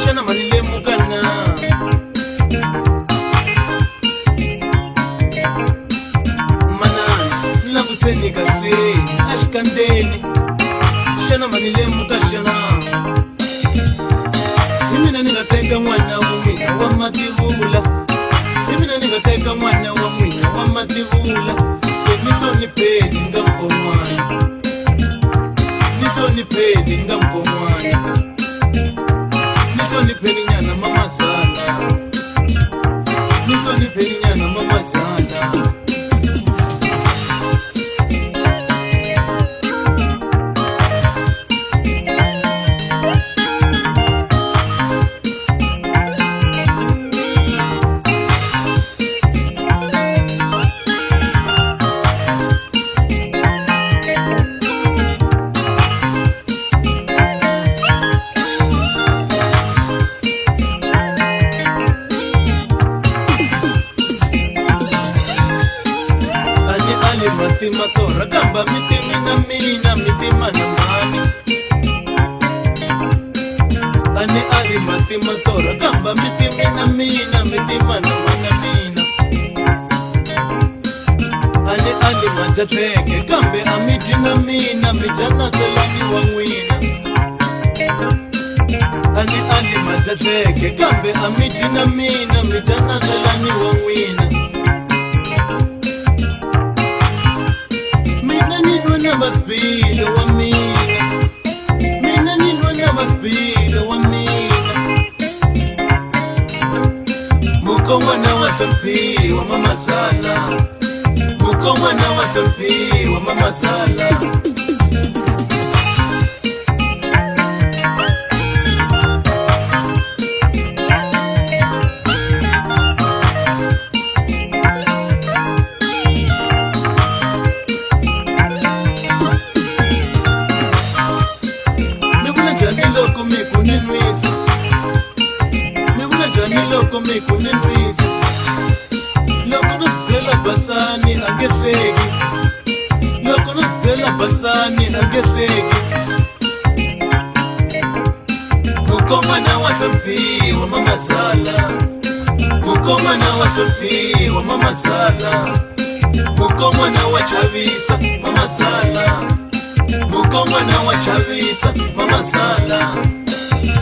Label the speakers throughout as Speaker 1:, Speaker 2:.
Speaker 1: Shana manile mugana Manan Nabuseni kafe Ashkandeni Shana manile mugashana Imina nigateka mwana wumina wa mativula Imina nigateka mwana wa mwina wa mativula Semito ni peni ngamkomwani Nito ni peni ngamkomwani Nito ni peni nyana mama sana Nito ni peni nyana mama sana Mitima tora gamba mitimi na mina mitima na mani Ane ali matima tora gamba mitimi na mina mitima na mana mina Ane ali majatreke gambe amiti na mina mijana telani wangwina Ane ali majatreke gambe amiti na mina mijana telani wangwina Speed wa mina Mina nindwa na speed wa mina Mukongwa na watampi wa mama sala Mukongwa na watampi wa mama sala Loko mekunenwisa Loko nositela basani angefeki Loko nositela basani angefeki Mukoma na watampi wa mama sala Mukoma na watampi wa mama sala Mukoma na wachavisa mama sala Mukoma na wachavisa mama sala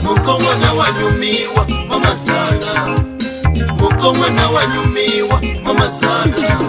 Speaker 1: Mukoma na wanyumiwa mama sala Mukoma na wanyumiwa mama sala